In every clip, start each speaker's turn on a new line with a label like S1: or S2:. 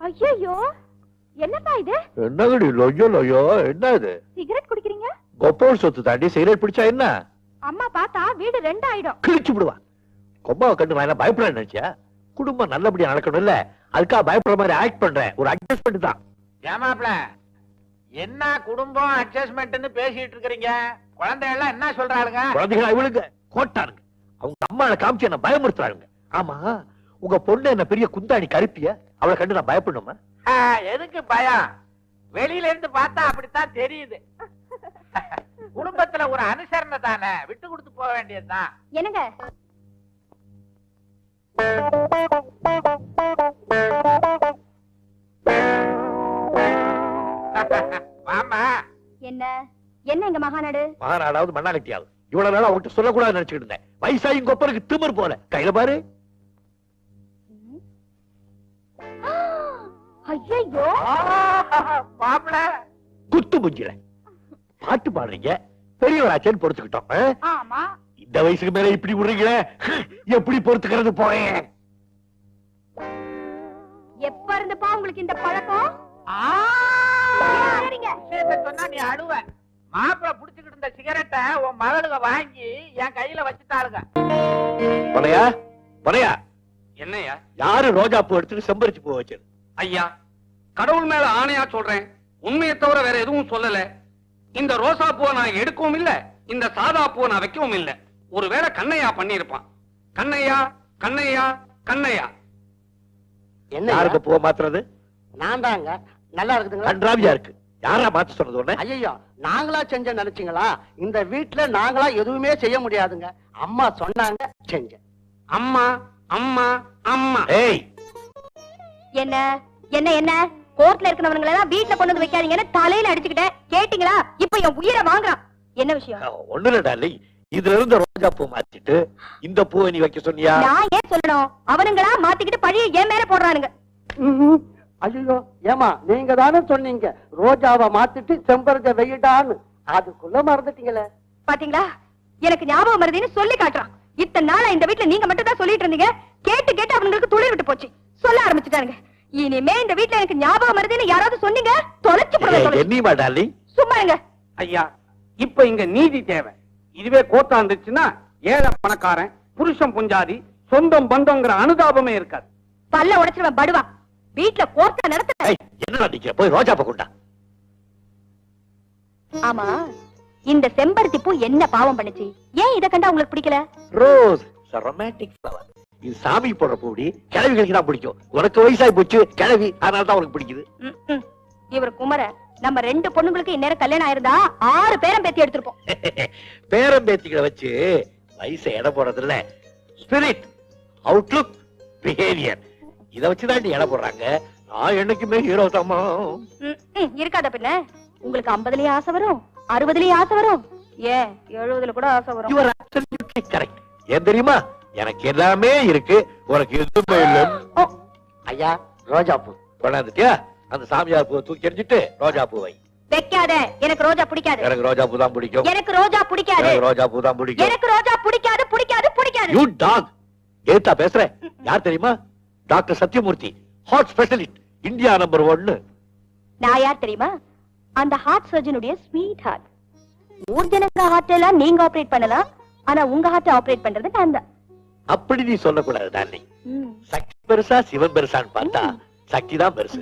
S1: ஐயோ, என்னப்பா இது?
S2: என்னங்கடி லொய்யோ லொய்யோ, என்ன இது?
S1: சிகரெட் குடிக்கிறீங்க?
S2: கொப்போர் சொத்து தாண்டி சிகரெட் பிடிச்சா என்ன?
S1: அம்மா பார்த்தா வீடு 2 ஆயிடும்.
S2: கிழிச்சு விடுவா. கொம்பாவை கண்டு நான் பயப்பட நினைச்சியா? குடும்பம் நல்லபடியா நடக்கணும் இல்ல, அதுக்காக பயப்படுற மாதிரி ஆக்ட் பண்றேன். ஒரு அட்ஜஸ்ட்மெண்ட் தான்.
S3: ஏமாப்ல, என்ன குடும்பம் அட்ஜஸ்ட்மெண்ட்னு பேசிட்டு இருக்கீங்க? குழந்தைகள் என்ன சொல்றாளுங்க?
S2: குழந்தைகள் இவளுங்க கோட்டாருங்க. அவங்க அம்மாவை காமிச்சு என்ன பயமுறுத்துறாங்க. ஆமா, உங்க பொண்ணு என்ன பெரிய குந்தாணி கருப்பிய, அவளை கண்டு நான் பயப்படணுமா?
S3: எதுக்கு பயம்? வெளியில இருந்து பார்த்தா அப்படித்தான் தெரியுது. குடும்பத்துல ஒரு அனுசரணை தானே, விட்டு கொடுத்து போக வேண்டியதுதான்.
S1: என்னங்க?
S3: வாமா.
S1: என்ன என்ன எங்க மகாநாடு?
S2: மகாநாடாவது மண்ணாலட்டியாவது இவ்வளவு நாள் அவங்ககிட்ட சொல்லக்கூடாது நினைச்சுட்டு இருந்தேன். வயசாகி கொப்பருக்கு திமிர் போல. கையில பாரு.
S1: ஐயோ,
S3: மாப்பிள
S2: குத்து புஞ்சில பாட்டு பாடுறீங்க, பெரியவராச்சேன்னு பொறுத்துக்கிட்டோம்.
S1: ஆமா.
S2: இந்த வயசுக்கு மேல இப்படி விடுறீங்களே, எப்படி பொறுத்துக்கிறது போறேன்?
S1: எப்ப இருந்துப்பா உங்களுக்கு இந்த பழக்கம்?
S3: சொன்னா நீ அழுவ. மாப்பிள புடிச்சுக்கிட்டு இருந்த சிகரெட்டை உன் மகளுக வாங்கி என் கையில வச்சுட்டாளுங்க.
S2: பொனையா பொனையா,
S4: என்னையா?
S2: யாரு ரோஜா பூ எடுத்துட்டு செம்பரிச்சு பூ வச்சது?
S4: ஐயா, கடவுள் மேல ஆணையா சொல்றேன், உண்மையை தவிர வேற எதுவும் சொல்லல. இந்த ரோசா பூவை நான் எடுக்கவும் இல்ல, இந்த சாதா பூவை நான் வைக்கவும் இல்ல. ஒருவேளை கண்ணையா பண்ணிருப்பான். கண்ணையா கண்ணையா கண்ணையா.
S5: என்ன
S2: யாருக்கு பூவை மாத்துறது?
S5: நான் தாங்க. நல்லா இருக்குதுங்களா?
S2: கன்றாவியா இருக்கு. யாரா மாத்த சொன்னது உடனே?
S5: ஐயோ, நாங்களா செஞ்ச நினைச்சீங்களா? இந்த வீட்டுல நாங்களா எதுவுமே செய்ய முடியாதுங்க. அம்மா சொன்னாங்க, செஞ்சேன்.
S4: அம்மா அம்மா அம்மா.
S2: ஏய்,
S1: என்ன என்ன என்ன? கோர்ட்ல இருக்கிறவங்க எல்லாம் வீட்டுல கொண்டு வந்து வைக்காதீங்கன்னு தலையில அடிச்சுக்கிட்டேன். கேட்டீங்களா? இப்ப என் உயிரை வாங்குறான். என்ன விஷயம்?
S2: ஒண்ணு இல்ல டார்லிங், இதுல இருந்து ரோஜா பூ மாத்திட்டு இந்த பூவை நீ வைக்க சொன்னியா?
S1: நான் ஏன் சொல்லணும்? அவனுங்களா மாத்திக்கிட்டு பழிய என் மேல போடுறானுங்க.
S5: ஐயோ, ஏமா நீங்க தானே சொன்னீங்க ரோஜாவை மாத்திட்டு செம்பருக வெயிட்டான்னு. அதுக்குள்ள மறந்துட்டீங்களே.
S1: பாத்தீங்களா, எனக்கு ஞாபகம் வருதுன்னு சொல்லி காட்டுறான். இத்தனை நாளா இந்த வீட்டுல நீங்க மட்டும் தான் சொல்லிட்டு இருந்தீங்க. கேட்டு கேட்டு அவங்களுக்கு துளிர் விட்டு போச்சு. சொல்ல ஆரம்பிச்சுட்டானுங்க. இனிமே இந்த வீட்டுல எனக்கு ஞாபகம் வருதுன்னு யாராவது சொன்னீங்க, தொலைச்சு போடுவேன்.
S2: என்னமா டார்லிங்?
S1: சும்மா இருங்க.
S4: ஐயா, இப்ப இங்க நீதி தேவை. இதுவே கோர்ட்டா இருந்துச்சுன்னா ஏழை பணக்காரன், புருஷன் புஞ்சாதி, சொந்தம் பந்தங்கிற அனுதாபமே இருக்காது.
S1: பல்ல உடைச்சிருவேன் படுவா. வீட்டுல கோர்ட்டா நடத்த.
S2: என்னடா நிக்கிற? போய் ரோஜா பூ கொண்டா.
S1: ஆமா, இந்த செம்பருத்தி பூ என்ன பாவம் பண்ணுச்சு? ஏன் இத கண்டா உங்களுக்கு பிடிக்கல?
S2: Rose romantic flower. இது சாமி போடுற பூடி, கிழவிகளுக்கு தான் பிடிக்கும். உனக்கு வயசாகி போச்சு கிழவி, அதனால தான் உனக்கு பிடிக்குது.
S1: இவர் குமர, நம்ம 2 பொண்ணுங்களுக்கு இந்நேரம் கல்யாணம் ஆயிருந்தா 6 பேரம் பேத்தி எடுத்திருப்போம்.
S2: பேரம் பேத்திகளை வச்சு வயசை எடை போடுறது இல்ல, ஸ்பிரிட், அவுட்லுக், பிஹேவியர், இத வச்சுதான் எடை போடுறாங்க. நான் என்னைக்குமே ஹீரோ தாமா.
S1: இருக்காத பின்ன. உங்களுக்கு 50லயே ஆசை வரும், 60லயே ஆசை வரும், ஏன் 70ல கூட ஆசை வரும்.
S2: You are absolutely correct. ஏன் தெரியுமா? எனக்கு எல்லாமே இருக்கு, உனக்கு எதுவுமே இல்ல.
S5: ஐயா, ரோஜா பூ
S2: கொண்டாந்துட்டியா? அந்த சாமியார் பூவை தூக்கி எறிஞ்சிட்டு ரோஜா பூவை
S1: வைக்காத. எனக்கு ரோஜா பிடிக்காது.
S2: எனக்கு ரோஜா பூ தான் பிடிக்கும்.
S1: எனக்கு ரோஜா பிடிக்காது.
S2: எனக்கு ரோஜா பூ தான் பிடிக்கும்.
S1: எனக்கு ரோஜா பிடிக்காது பிடிக்காது பிடிக்காது.
S2: You dog. ஏத்தா பேசுற? யார் தெரியுமா? Doctor Sathyamoorthy, heart specialist, India number 1.
S1: நான் யார் தெரியுமா? அந்த ஹார்ட் சர்ஜனுடைய ஸ்வீட் ஹார்ட். ஊர் ஜனங்க ஹார்ட் எல்லாம் நீங்க ஆபரேட் பண்ணலாம், ஆனா உங்க ஹார்ட் ஆபரேட் பண்றது நான் தான்.
S2: அப்படி நீ சொல்லக்கூடாது டார்லிங். சக்தி பெருசா சிவன் பெருசான்னு பார்த்தா சக்தி தான் பெருசு.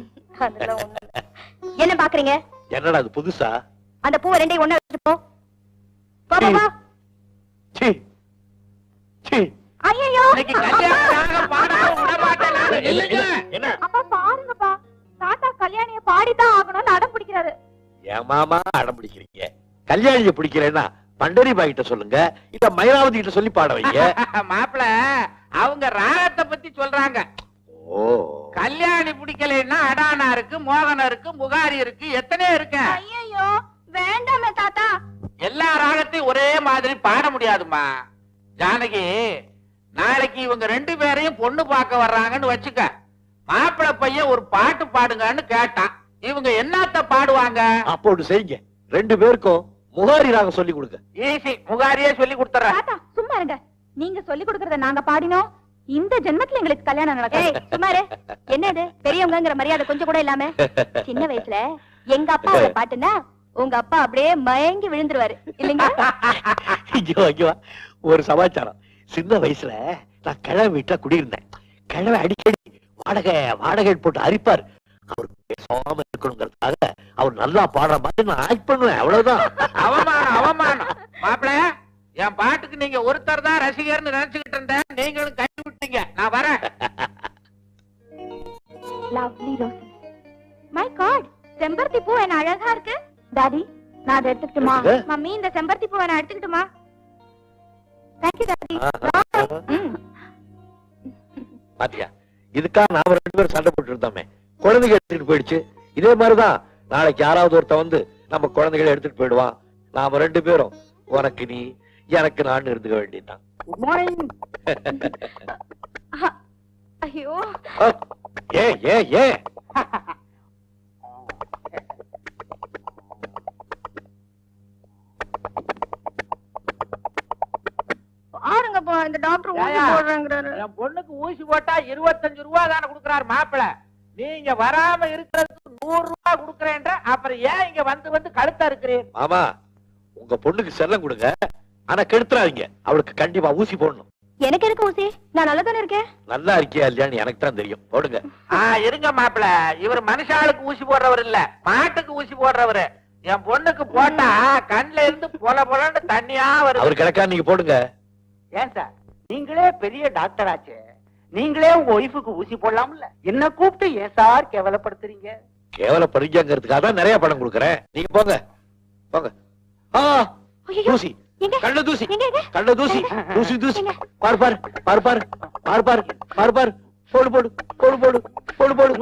S1: என்ன பாக்குறீங்க?
S2: என்னடா அது புதுசா?
S1: அந்த பூவை 2 ஒண்ணா வச்சுட்டு போ. பாப்பா.
S2: சீ சீ.
S1: ஐயோ,
S3: இன்னைக்கு கல்யாணம் பாடாம விட மாட்டேன் நானு.
S2: என்ன?
S1: அப்பா பாருங்கப்பா, தாத்தா கல்யாணிய பாடிதான் ஆகணும்னு அடம் பிடிக்கிறாரு.
S2: என் மாமா அடம் பிடிக்கிறீங்க. கல்யாணிய பிடிக்கிறேன்னா பண்டரி பாய் கிட்ட சொல்லுங்க, இல்ல மயிலாவதி கிட்ட சொல்லி பாட வைங்க.
S3: மாப்பிள, அவங்க ராகத்தை பத்தி சொல்றாங்க.
S2: ஓ,
S3: கல்யாணி பிடிக்கலன்னா அடானா இருக்கு, மோகனம் இருக்கு, முகாரி இருக்கு, எத்தனையோ இருக்கு.
S1: ஐயோ வேண்டாமே தாத்தா.
S3: எல்லா ராகத்தையும் ஒரே மாதிரி பாட முடியாதுமா. ஜானகி, நாளைக்கு இவங்க 2 பேரையும் பொண்ணு பார்க்க வர்றாங்கன்னு வச்சுக்க. மாப்பிள பையன் ஒரு பாட்டு பாடுங்கன்னு கேட்டான். இவங்க என்னத்த பாடுவாங்க?
S2: அப்போது செய்யுங்க, 2 பேருக்கும் முகாரி ராகம் சொல்லி கொடுங்க.
S3: ஈஸி, முகாரியே சொல்லி கொடுத்துறேன்.
S1: தாத்தா சும்மா இருங்க. நீங்க சொல்லி கொடுக்கறத நாங்க பாடினோம், இந்த ஜென்மத்துல எங்களுக்கு கல்யாணம் நடக்கும். சுமாரு என்னது பெரியவங்கங்கிற மரியாதை கொஞ்சம் கூட இல்லாம. சின்ன வயசுல எங்க அப்பா பாட்டுனா உங்க அப்பா அப்படியே மயங்கி விழுந்துருவாரு இல்லைங்க?
S2: ஒரு சமாச்சாரம். சின்ன வயசுல நான் கிழமை வீட்டுல குடியிருந்தேன். கிழமை அடிக்கடி வாடகை போட்டு அரிப்பார். அவர் பேசாம இருக்கணுங்கிறதுக்காக அவர் நல்லா பாடுற மாதிரி நான் ஆக்ட் பண்ணுவேன். அவ்வளவுதான்.
S3: அவமானம் மாப்பிள்ள. என் பாட்டுக்கு நீங்க ஒருத்தர் தான் ரசிகர்னு நினைச்சுக்கிட்டு இருந்தேன். நீங்களும் கை விட்டீங்க. நான் வரேன்.
S1: Lovely rose. மை காட், செம்பருத்தி பூ என்ன அழகா இருக்கு. டாடி, நான் அதை எடுத்துக்கிட்டுமா? மம்மி, இந்த செம்பருத்தி பூ நான் எடுத்துக்கிட்டுமா? Thank you daddy.
S2: பாத்தியா, இதுக்காக நாம 2 பேரும் சண்டை போட்டு இருந்தோமே. குழந்தைகள் எடுத்துட்டு போயிடுச்சு. இதே மாதிரிதான் நாளைக்கு யாராவது ஒருத்த வந்து நம்ம குழந்தைகளை எடுத்துட்டு போயிடுவான். நாம 2 பேரும் உனக்கு நீ எனக்கு நான் இருந்துக்க வேண்டியதுதான்.
S5: Good morning.
S1: ஐயோ,
S2: ஏ ஏ ஏ
S1: பாருங்கப்பா, இந்த டாக்டர் ஊசி போடுறாங்கறாரு.
S3: என் பொண்ணுக்கு ஊசி போட்டா 25 ரூபா தானே கொடுக்கறாரு மாப்பிள்ள. நீங்க வராம இருக்கிறதுக்கு 100 ரூபா கொடுக்கறேன்ற. அப்புறம் ஏன் இங்க வந்து கழுத்தா இருக்கிறீங்க?
S2: மாமா, உங்க பொண்ணுக்கு செல்லம் கொடுங்க, ஆனா கெடுத்துறாதீங்க. அவளுக்கு கண்டிப்பா ஊசி போடணும்.
S1: எனக்கு இருக்கு ஊசி, நான் நல்லா தானே இருக்கேன்.
S2: நல்லா இருக்கியா இல்லையான்னு எனக்கு தான் தெரியும். போடுங்க.
S3: இருங்க மாப்பிள்ள. இவர் மனுஷாளுக்கு ஊசி போடுறவர் இல்ல, மாட்டுக்கு ஊசி போடுறவரு. என் பொண்ணுக்கு போட்டா கண்ணுல இருந்து பொல பொலன்னு தண்ணியா வருது.
S2: அவர் கிடக்கா, நீங்க போடுங்க.
S5: ஏன் சார், நீங்களே பெரிய டாக்டர் ஆச்சு, நீங்களே உங்க ஒய்ஃபுக்கு ஊசி போடலாம்ல? என்ன கூப்பிட்டு ஏன் சார் கேவலப்படுத்துறீங்க?
S2: கேவலப்படுறீங்கிறதுக்காக தான் நிறைய பணம் கொடுக்கறேன். நீங்க போங்க போங்க. தூசி, கள்ள தூசி, கள்ள தூசி, தூசி தூசி. பார் பார் பார் பார் பார் பார் பார் பார். போடு போடு போடு போடு போடு போடு.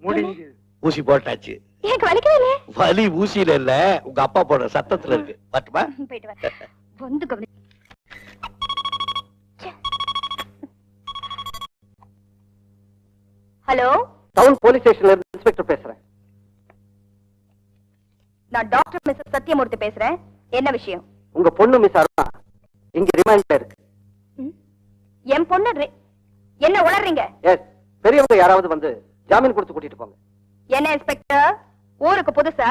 S2: முடிஞ்சு. ஊசி போட்டாச்சு.
S1: எனக்கு வலிக்கவே
S2: வலி ஊசியில இல்ல, உங்க அப்பா போடுற சத்தத்துல இருக்கு. பட்டுமா?
S1: போயிட்டு வா. வந்து கவனி. ஹலோ,
S5: டவுன் போலீஸ் ஸ்டேஷன்ல இருந்து இன்ஸ்பெக்டர் பேசுறேன்.
S1: நான் டாக்டர் மிஸ்ஸஸ் சத்யமூர்த்தி பேசுறேன். என்ன விஷயம்?
S5: உங்க பொண்ணு மிஸ் அருணா இங்க ரிமாண்ட்ல இருக்கு.
S1: என் பொண்ணு என்ன உளறீங்க?
S5: எஸ், பெரியவங்க யாராவது வந்து ஜாமீன் கொடுத்து கூட்டிட்டு போங்க.
S1: என்ன இன்ஸ்பெக்டர், ஊருக்கு புதுசா?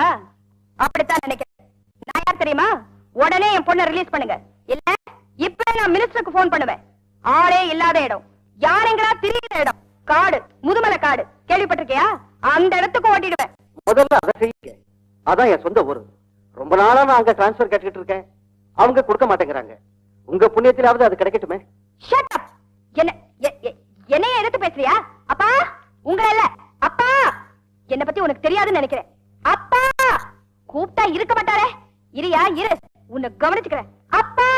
S1: அப்படித்தான் நினைக்கிறேன். நான் யார் தெரியுமா? உடனே என் பொண்ணை ரிலீஸ் பண்ணுங்க. இல்ல இப்ப நான் மினிஸ்டருக்கு போன் பண்ணுவேன். ஆளே இல்லாத இடம், யாரெங்களா திரியிற இடம், காடு, முதுமலை காடு கேள்விப்பட்டிருக்கியா? அந்த இடத்துக்கு ஓட்டிடுவேன்.
S5: முதல்ல அதை செய்யுங்க. அதான் என் சொந்த ஊரு. ரொம்ப நாளா நான் அங்க டிரான்ஸ்பர் கேட்டுக்கிட்டு இருக்கேன். அவங்க கொடுக்க மாட்டேங்கிறாங்க. உங்க புண்ணியத்திலாவது அது கிடைக்கட்டுமே.
S1: Shut up. என்னைய எடுத்து பேசுறியா? அப்பா, உங்களை இல்ல, அப்பா. என்ன பத்தி உனக்கு தெரியாதுன்னு நினைக்கிறேன். அப்பா கூப்பிட்டா இருக்க மாட்டாரே. இரியா இரு, உன்னை கவனிச்சுக்கிறேன். அப்பா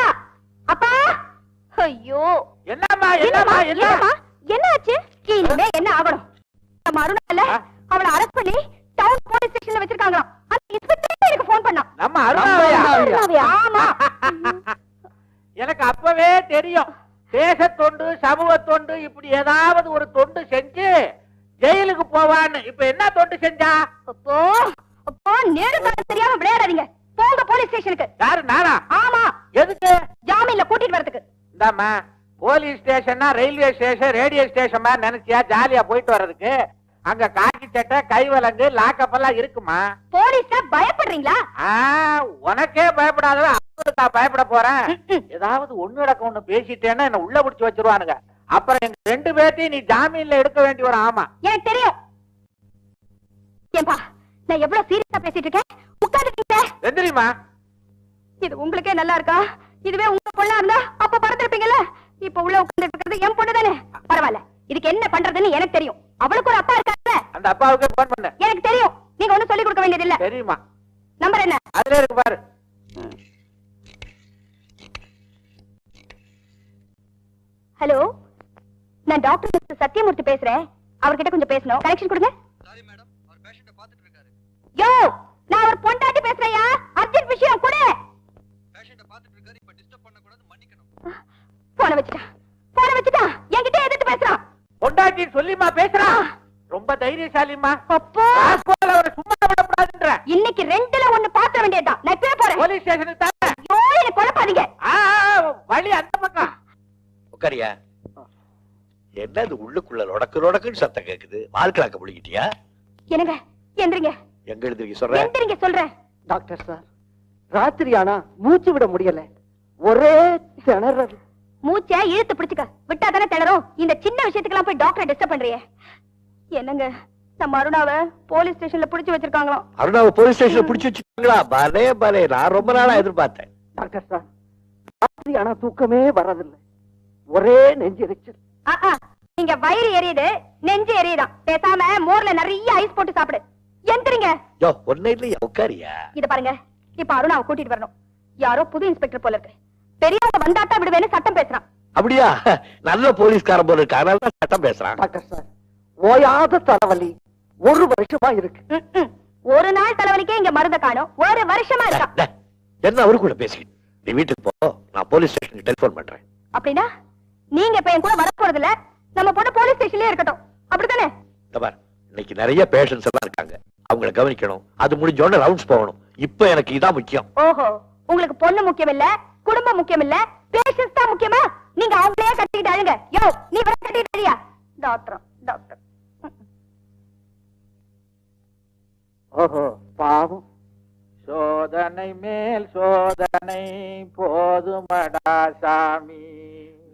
S1: அப்பா. ஐயோ,
S3: என்னம்மா
S1: என்னம்மா என்ன ஆச்சு? இனிமே என்ன ஆகணும்? நம்ம அருணா இல்ல, அவளை அரெஸ்ட் பண்ணி டவுன் போலீஸ் ஸ்டேஷன்ல வச்சிருக்காங்களாம். அந்த இன்ஸ்பெக்டர் எனக்கு போன் பண்ணான்.
S3: நம்ம அருணாவையா?
S1: ஆமா.
S3: எனக்கு அப்பவே தெரியும். தேச தொண்டு, சமூக தொண்டு, இப்படி ஏதாவது ஒரு தொண்டு செஞ்சு ஜெயிலுக்கு போவான்னு. இப்ப என்ன தொண்டு செஞ்சா?
S1: அப்போ அப்போ நேரு காலம் தெரியாம விளையாடாதீங்க. போங்க போலீஸ் ஸ்டேஷனுக்கு.
S3: யாரு, நானா?
S1: ஆமா.
S3: எதுக்கு?
S1: ஜாமீன்ல கூட்டிட்டு வரதுக்கு.
S3: இந்தாமா, போலீஸ் ஸ்டேஷன்னா ரயில்வே ஸ்டேஷன், ரேடியோ ஸ்டேஷன் மாதிரி நினைச்சியா ஜாலியா போயிட்டு வர்றதுக்கு? அங்க காக்கி சட்டை, கைவலங்கு, லாக்கப் எல்லாம் இருக்குமா?
S1: போலீஸ்னா பயப்படுறீங்களா?
S3: உனக்கே பயப்படாத, அவனுக்கு பயப்பட போறேன். ஏதாவது ஒண்ணு ஒண்ணு பேசிட்டேன்னா என்ன உள்ள பிடிச்சு வச்சிருவானுங்க. அப்புறம் எங்க 2 பேர்த்தையும் நீ ஜாமீன்ல எடுக்க வேண்டிய ஒரு ஆமா.
S1: எனக்கு தெரியும். ஏன்பா, நான் எவ்வளவு சீரியஸா பேசிட்டு இருக்கேன். உட்கார்ந்துட்டீங்க.
S3: தெரியுமா?
S1: இது உங்களுக்கே நல்லா இருக்கா? இதுவே உங்க பொண்ணா இருந்தா அப்ப பறந்துருப்பீங்கல்ல. இப்ப உள்ள உட்கார்ந்து இருக்கிறது என் பொண்ணு தானே. பரவாயில்ல, இதுக்கு என்ன பண்றதுன்னு எனக்கு தெரியும். அவளுக்கு ஒரு அப்பா இருக்காங்க.
S3: அந்த அப்பாவுக்கு போன் பண்ண.
S1: எனக்கு தெரியும். நீங்க ஒண்ணும் சொல்லி கொடுக்க வேண்டியது இல்ல.
S3: தெரியுமா?
S1: நம்பர் என்ன?
S3: அதுல இருக்கு பாரு.
S1: ஹலோ, நான் டாக்டர் மிஸ்டர் சத்யமூர்த்தி பேசுறேன். அவர்கிட்ட கொஞ்சம் பேசணும். கனெக்ஷன் கொடுங்க.
S6: சாரி மேடம், அவர் பேஷண்ட பாத்துட்டு இருக்காரு.
S1: யோ, நான் ஒரு பொண்டாட்டி பேசுறேயா. அர்ஜென்ட் விஷயம் கொடு.
S6: பேஷண்ட பாத்துட்டு இருக்காரு, இப்ப டிஸ்டர்ப் பண்ண கூடாது, மன்னிக்கணும்.
S1: போன வச்சுட்டா என்கிட்ட எதிர்த்து பேசுறான்.
S3: பொண்டாட்டி சொல்லிமா பேசுறான். ரொம்ப தைரியசாலிமா.
S1: அப்போ
S3: அவரை சும்மா விடக்கூடாதுன்ற.
S1: இன்னைக்கு 2ல 1 பாத்திர வேண்டியதுதான். நான் இப்பவே போறேன்.
S3: போலீஸ் ஸ்டேஷனுக்கு தானே.
S1: ஐயோ, என்ன குழப்பாதீங்க.
S3: வழி அந்த பக்கம்.
S2: உட்காரியா. என்னது உள்ளுக்குள்ள லொடக்குன்னு சத்தம் கேக்குது? வாழ்க்கலாக்க முடிக்கிட்டியா?
S1: என்னங்க எந்திரிங்க.
S2: எங்க எழுந்திருக்க சொல்றேன்?
S1: எந்திரிங்க சொல்றேன்.
S5: டாக்டர் சார், ராத்திரி ஆனா மூச்சு விட முடியல, ஒரே திணறல்.
S1: மூச்சை இழுத்து பிடிச்சுக்க, விட்டா தானே திணறும். இந்த சின்ன விஷயத்துக்கெல்லாம் போய் டாக்டரை டிஸ்டர்ப் பண்றியே. என்னங்க, நம்ம அருணாவை போலீஸ் ஸ்டேஷன்ல புடிச்சு வச்சிருக்காங்களாம்.
S2: அருணாவை போலீஸ் ஸ்டேஷன்ல புடிச்சு வச்சிருக்காங்களா? பலே பலே, நான் ரொம்ப நாளா எதிர்பார்த்தேன்.
S5: டாக்டர் சார், ராத்திரி ஆனா தூக்கமே வர்றதில்லை, ஒரே நெஞ்செரிச்சல்.
S1: நீங்க வயிறு எரியுது, நெஞ்சு எரியுதான். பேசாம மோர்ல நிறைய ஐஸ் போட்டு சாப்பிடு. எந்திரிங்க.
S2: யோ, ஒண்ணே இல்லையா, உட்காரியா?
S1: இத பாருங்க, இப்ப அருணாவை கூட்டிட்டு வரணும். யாரோ புது இன்ஸ்பெக்டர் போல இருக்கு. பெரியவங்க வந்தாட்டா விடுவேன்னு சட்டம் பேசுறான்.
S2: அப்படியா? நல்ல போலீஸ்காரன் போல இருக்கு, அதனால தான் சட்டம் பேசுறான்.
S5: டாக்டர் சார், ஓயாத தலைவலி 1 வருஷமா இருக்கு.
S1: ஒரு நாள் தலைவலிக்கே இங்க மருந்த காணும், 1 வருஷமா இருக்கா.
S2: என்ன அவரு கூட பேசிக்கிட்டு? நீ வீட்டுக்கு போ, நான் போலீஸ் ஸ்டேஷனுக்கு டெலிபோன் பண்றேன்.
S1: அப்படின்னா நீங்க இப்ப என் கூட வர போறது இல்ல, நம்ம பொண்ணு போலீஸ் ஸ்டேஷன்லயே இருக்கட்டும், அப்படித்தானே?
S2: இன்னைக்கு நிறைய பேஷண்ட்ஸ் எல்லாம் இருக்காங்க, அவங்கள கவனிக்கணும். அது முடிஞ்சோட ரவுண்ட்ஸ் போகணும். இப்ப எனக்கு இதான் முக்கியம்.
S1: ஓஹோ, உங்களுக்கு பொண்ணு முக்கியம் இல்ல, குடும்பம் முக்கியம் இல்ல, பேஷன்ஸ் தான் முக்கியமா? நீங்க அவங்களே கட்டிட்டு அழுங்க. யோ, நீ வர கட்டிட்டு அழியா? Doctor doctor.
S5: ஓஹோ, பாவம்.
S3: சோதனை மேல் சோதனை போதுமடா சாமி,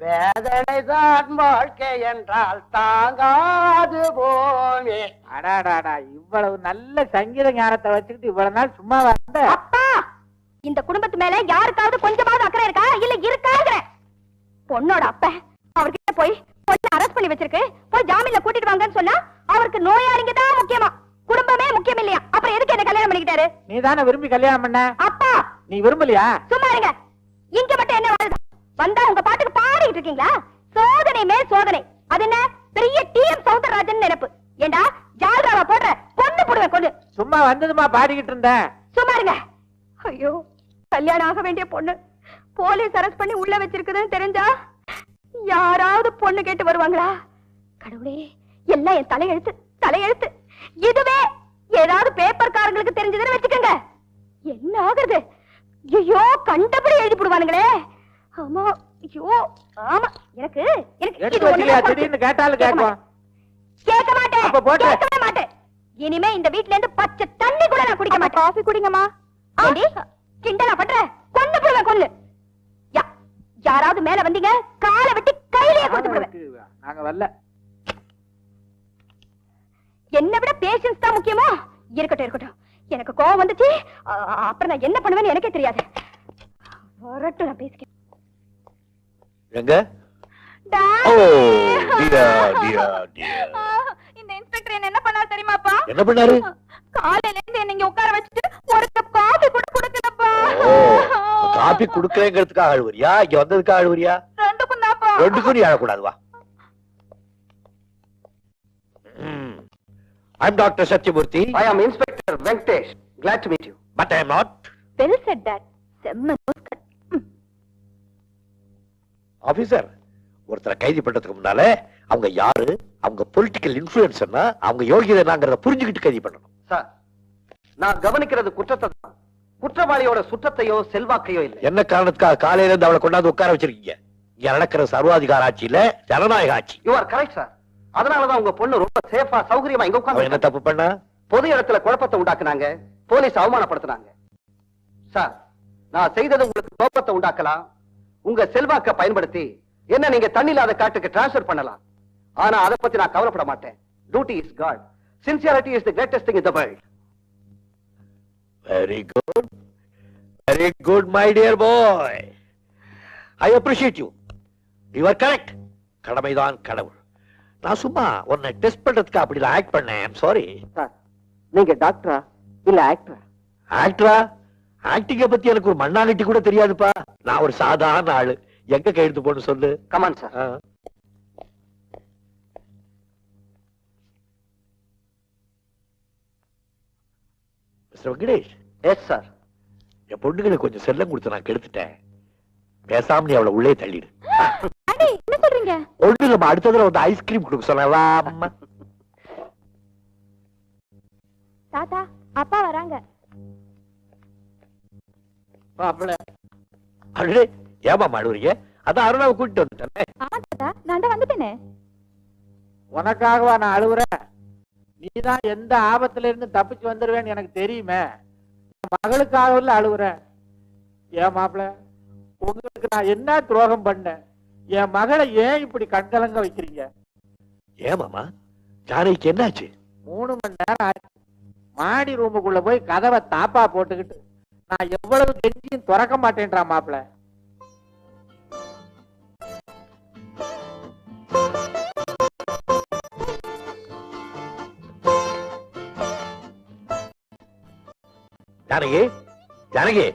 S5: வேதனை தான் வாழ்க்கை என்றால் தாங்காது போவே.
S3: அடாடாடா, இவ்வளவு நல்ல சங்கீத ஞானத்தை வச்சுக்கிட்டு இவ்வளவு நாள் சும்மா வந்த.
S1: அப்பா, இந்த குடும்பத்து மேல யாருக்காவது கொஞ்சமாவது அக்கறை இருக்கா? இல்ல இருக்காங்க. பொண்ணோட அப்ப அவர்கிட்ட போய் பொண்ணை அரெஸ்ட் பண்ணி வச்சிருக்கு, போய் ஜாமீன்ல கூட்டிட்டு வாங்கன்னு சொன்னா அவருக்கு நோயாளிங்க தான் முக்கியமா, குடும்பமே முக்கியம் இல்லையா? அப்புறம் எதுக்கு என்ன கல்யாணம் பண்ணிக்கிட்டாரு?
S3: நீ தானே விரும்பி கல்யாணம் பண்ண.
S1: அப்பா,
S3: நீ விரும்பலையா?
S1: சும்மா இருங்க. இங்க மட்டும் என்ன வாழ்தா? வந்தா உங்க பாட்டுக்கு பாடிட்டு இருக்கீங்களா? சோதனை மேல் சோதனை. அது என்ன பெரிய டிஎம் சௌந்தரராஜன் நினைப்பு? ஏண்டா ஜால்ராவா போடுற? பொண்ணு போடுவேன் கொண்டு.
S3: சும்மா வந்ததுமா பாடிக்கிட்டு இருந்தேன்.
S1: சும்மா இருங்க. ஐயோ, கல்யாணம் ஆக வேண்டிய பொண்ணு போலீஸ் அரெஸ்ட் பண்ணி உள்ள வச்சிருக்குதுன்னு தெரிஞ்சா யாராவது பொண்ணு கேட்டு வருவாங்களா? கடவுளே, எல்லாம் என் தலையெழுத்து தலையெழுத்து. இதுவே ஏதாவது பேப்பர்காரங்களுக்கு தெரிஞ்சதுன்னு வச்சுக்கோங்க, என்ன ஆகுறது? ஐயோ, கண்டபடி எழுதி போடுவானுங்களே. ஆமா, ஐயோ, ஆமா. எனக்கு
S3: திடீர்னு கேட்டாலும் கேட்கும்.
S1: கேட்க மாட்டேன்,
S3: அப்ப போட்டு.
S1: கேட்கவே மாட்டேன். இனிமே இந்த வீட்ல இருந்து பச்சை தண்ணி கூட நான் குடிக்க மாட்டேன். காஃபி குடிங்கம்மா. ஆண்டி, கிண்டலா பண்ற? கொண்டு போடுவேன், கொண்டு. யாராவது மேல வந்தீங்க, காலை வெட்டி கையிலேயே கொடுத்து விடுவேன்.
S3: நாங்க வரல.
S1: என்ன விட பேஷன்ஸ் தான் முக்கியமா? இருக்கட்டும் இருக்கட்டும், எனக்கு கோவம் வந்துச்சு, அப்புறம் நான் என்ன பண்ணுவேன்னு எனக்கே தெரியாது. வரட்டும், நான் பேசிக்கிறேன்.
S2: எங்க? ஓ, டியர் டியர் டியர்.
S1: இந்த இன்ஸ்பெக்டர் என்ன பண்ணாரு தெரியுமாப்பா?
S2: என்ன பண்ணாரு?
S1: காலையில இருந்து என்ன இங்க உட்கார வச்சுட்டு ஒரு கப் காபி கூட குடுக்கலப்பா.
S2: காபி குடுக்கறேங்கிறதுக்காக அழுவறியா? இங்க வந்ததுக்காக அழுவறியா?
S1: ரெண்டுக்கும் தான்ப்பா.
S2: ரெண்டுக்கும் நீ அழக்கூடாது. வா. I'm Dr. Satyamurthy.
S5: I am Inspector Venkatesh. Glad to meet you.
S2: But I am not.
S1: Well said, Dad. செம்ம நோஸ்கட்.
S2: ஆபீசர், ஒருத்தரை கைது பண்றதுக்கு முன்னால அவங்க யாரு, அவங்க பொலிட்டிக்கல் இன்ஃபுளுன்ஸ்னா, அவங்க யோகியதை நாங்கிறத புரிஞ்சுக்கிட்டு கைது பண்ணணும்.
S5: சார், நான் கவனிக்கிறது குற்றத்தை தான், குற்றவாளியோட சுற்றத்தையோ செல்வாக்கையோ இல்லை.
S2: என்ன காரணத்துக்காக காலையில இருந்து அவளை கொண்டாந்து உட்கார வச்சிருக்கீங்க? இங்க நடக்கிற சர்வாதிகார ஆட்சியில ஜனநாயக ஆட்சி.
S5: You are correct sir. அதனாலதான் உங்க பொண்ணு ரொம்ப சேஃபா சௌகரியமா இங்க
S2: அவன் என்ன
S5: உட்கார்ந்து
S2: தப்பு பண்ணா?
S5: பொது இடத்துல குழப்பத்தை உண்டாக்குனாங்க, போலீஸ் அவமானப்படுத்தினாங்க. சார், நான் செய்தது உங்களுக்கு கோபத்தை உண்டாக்கலாம், உங்க செல்வாக்க பயன்படுத்தி என்ன நீங்க தண்ணி இல்லாத காட்டுக்கு டிரான்ஸ்பர் பண்ணலாம். ஆனா அதை பத்தி நான் கவலைப்பட மாட்டேன். Duty is God, sincerity is the greatest thing in the world.
S2: Very good. Very good, my dear boy. I appreciate you. You are correct. கடமைதான் கடவுள். நான் சும்மா உன்னை டெஸ்ட் பண்றதுக்கு அப்படி ஆக்ட் பண்ணேன். I'm sorry.
S5: சார், நீங்க டாக்டரா இல்ல ஆக்டரா?
S2: ஆக்டரா? ஆக்டிங்க பத்தி எனக்கு ஒரு மண்ணாங்கட்டி கூட தெரியாதுப்பா. நான் ஒரு சாதாரண ஆளு. எங்க கையெழுத்து போன்னு சொல்லு.
S5: Come on sir.
S2: Mister Venkatesh.
S5: Yes sir.
S2: என் பொண்ணுங்களுக்கு கொஞ்சம் செல்லம் கொடுத்து நான் கெடுத்துட்டேன். பேசாம நீ அவளை உள்ளே தள்ளிடு.
S1: என்ன சொல்றீங்க?
S2: ஒண்ணு நம்ம அடுத்த தடவை வந்து ஐஸ்கிரீம் கொடுக்க சொல்லலாம்.
S1: தாத்தா, அப்பா வராங்க.
S2: அடே, ஏமா மாடுவீங்க? அதான் அருணாவை கூட்டிட்டு வந்துட்டேன்.
S1: ஆமா தாத்தா, நான் தான் வந்துட்டேனே.
S3: உனக்காகவா நான் அழுகுறேன்? நீதான் எந்த ஆபத்துல இருந்து தப்பிச்சு வந்துருவேன்னு எனக்கு தெரியுமே. மகளுக்காக அழுகுறேன். ஏன் மாப்பிள்ள, உங்களுக்கு நான் என்ன துரோகம் பண்ணேன்? என் மகளை ஏன் இப்படி கண்கலங்க வைக்கிறீங்க?
S2: ஏன் மாமா, ஜானகிக்கு என்னாச்சு?
S3: 3 மணி நேரம் ஆச்சு. மாடி ரூமுக்குள்ள போய் கதவை தாப்பா போட்டுக்கிட்டு நான் எவ்வளவு கெஞ்சியும் திறக்க மாட்டேன்றா மாப்பிள்ள.
S2: ஜானகி, ஜானகி,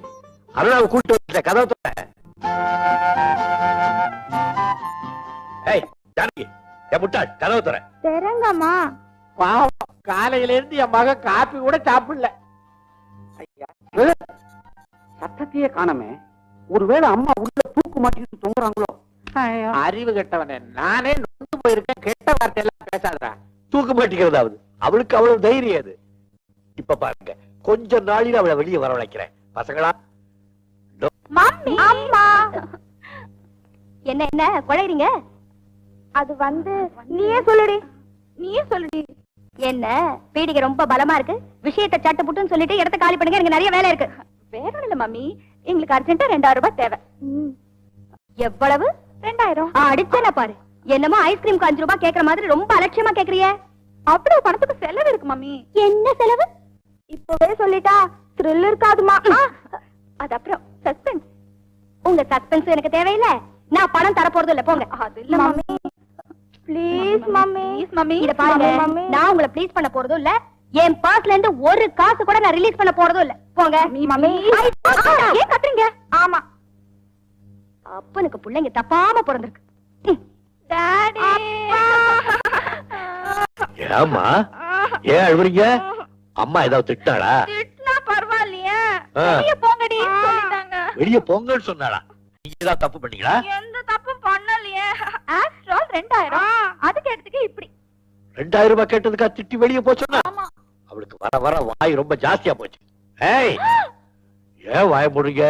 S2: அருணாவை கூட்டு வந்த கதவை தர. ஏய் ஜானகி, என் முட்டாள், கதவை தர.
S1: தெரங்கம்மா.
S3: பாவம், காலையில இருந்து என் மகன் காப்பி கூட சாப்பிடல.
S4: ஐயா, சத்தத்தையே காணமே. ஒருவேளை அம்மா உள்ள தூக்கு மாட்டிட்டு தொங்குறாங்களோ?
S3: அறிவு கெட்டவனே, நானே நொந்து போயிருக்கேன். கெட்ட வார்த்தையெல்லாம் பேசாதடா.
S2: தூக்க மாட்டேங்கிறதாவது அவளுக்கு அவ்வளவு தைரியம் அது. இப்ப பாருங்க, கொஞ்ச நாளில் அவளை வெளியே வரவழைக்கிறேன். பசங்களா,
S1: மம்மி. அம்மா. என்ன என்ன குழைறீங்க? அது வந்து நீயே சொல்லுடி. நீயே சொல்லுடி. என்ன பீடிகை ரொம்ப பலமா இருக்கு? விஷயத்தை சட்டு புட்டுன்னு சொல்லிட்டு இடத்த காலி பண்ணுங்க, எனக்கு நிறைய வேலை இருக்கு. வேற ஒண்ணு இல்ல மம்மி, எங்களுக்கு அர்ஜென்ட்டா 2000 ரூபாய் தேவை. எவ்வளவு? 2000. அடிச்சேன பாரு. என்னமோ ஐஸ்கிரீம்க்கு 5 ரூபாய் கேக்குற மாதிரி ரொம்ப அலட்சியமா கேக்குறியே. அவ்வளவு பணத்துக்கு செலவு இருக்கு மம்மி. என்ன செலவு? இப்பவே சொல்லிட்டா த்ரில் இருக்காதுமா. அது அப்புறம் சஸ்பென்ஸ். உங்க சஸ்பென்ஸ் எனக்கு தேவையில்லை. நான் பணம் தர போறது இல்ல, போங்க. அது இல்ல மம்மி. Please mummy. மம்மி இத பாருங்க, நான் உங்களை ப்ளீஸ் பண்ண போறதும் இல்ல. என் பர்ஸ்ல இருந்து ஒரு காசு கூட நான் ரிலீஸ் பண்ண போறதும் இல்ல, போங்க. மம்மி ஏன் கத்துறீங்க? ஆமா, அப்பனுக்கு பிள்ளைங்க தப்பாம பிறந்திருக்கு. டாடி.
S2: ஏம்மா ஏன் அழுவுறீங்க? அம்மா ஏதாவது திட்டாளா?
S1: திட்டினா பரவாயில்லையே, வெளிய போங்கடி சொல்லிட்டாங்க.
S2: வெளியே போங்கன்னு சொன்னாளா? நீங்க ஏதாவது தப்பு பண்ணீங்களா?
S1: எந்த தப்பும் பண்ணலையே. After all 2000. அதுக்கு எடுத்துக்க இப்படி
S2: 2000 ரூபாய் கேட்டதுக்கா திட்டி வெளியே போச்சோன்னா? அவளுக்கு வர வர வாய் ரொம்ப ஜாஸ்தியா போச்சு. ஏய், ஏன் வாய மூடுறீங்க?